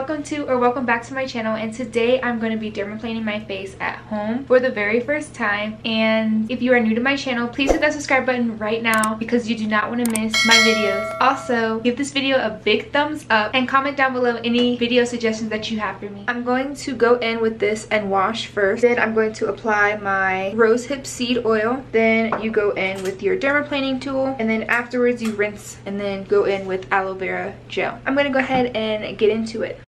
welcome back to my channel, and today I'm going to be dermaplaning my face at home for the very first time. And if you are new to my channel, please hit that subscribe button right now because you do not want to miss my videos. Also, give this video a big thumbs up and comment down below any video suggestions that you have for me. I'm going to go in with this and wash first. Then I'm going to apply my rosehip seed oil. Then you go in with your dermaplaning tool, and then afterwards you rinse and then go in with aloe vera gel. I'm going to go ahead and get into it.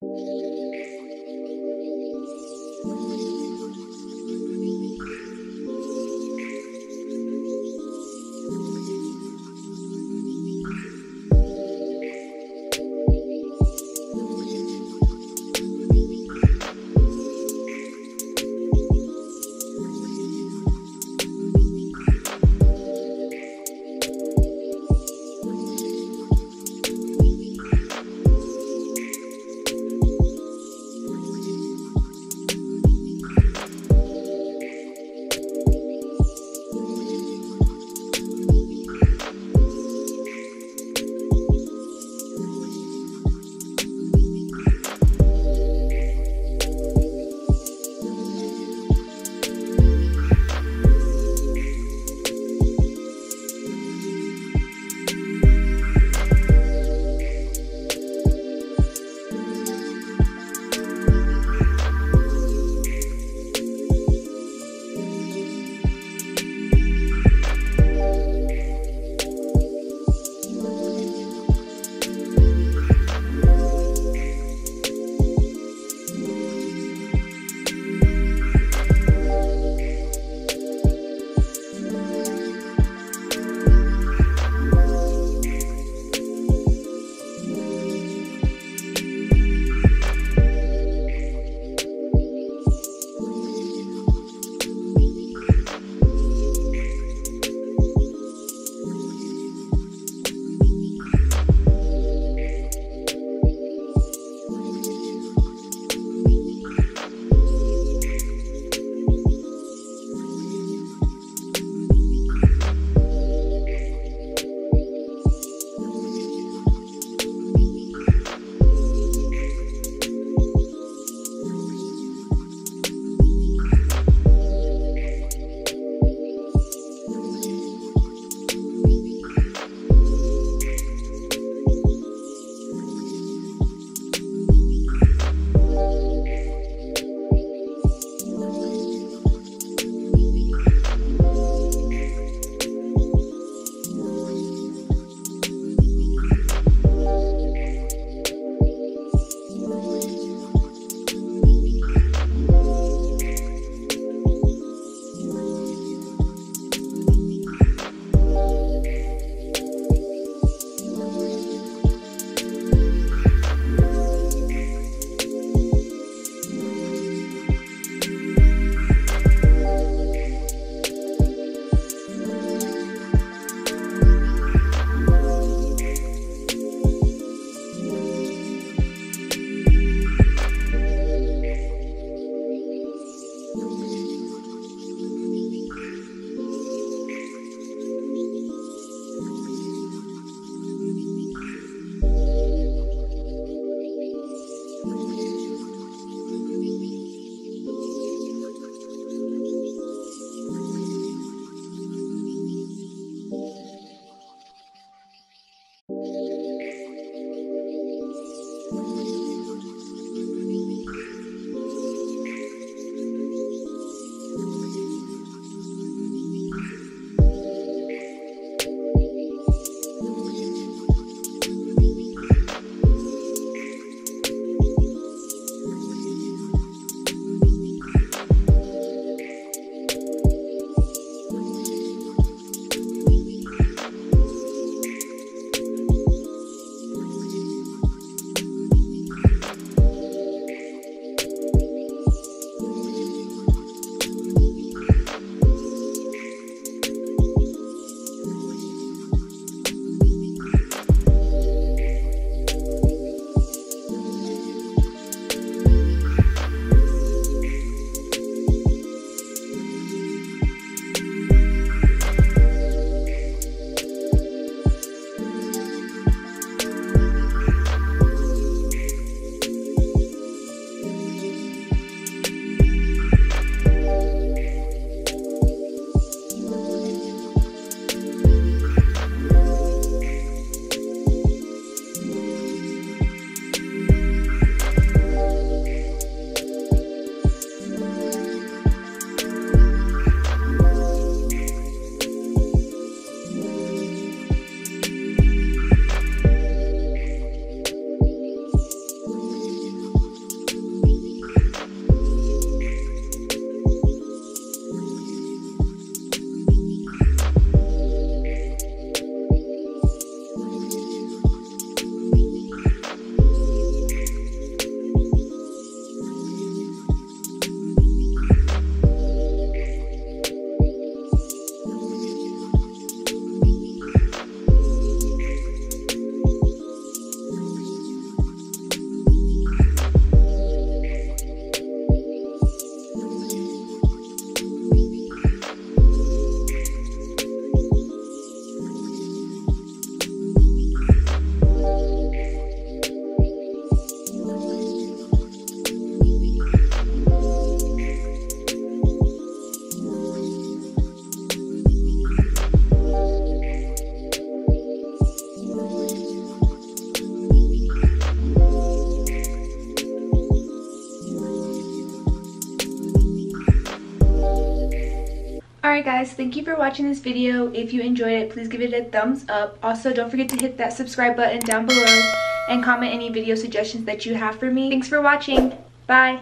Alright guys, thank you for watching this video. If you enjoyed it, please give it a thumbs up. Also, don't forget to hit that subscribe button down below and comment any video suggestions that you have for me. Thanks for watching. Bye.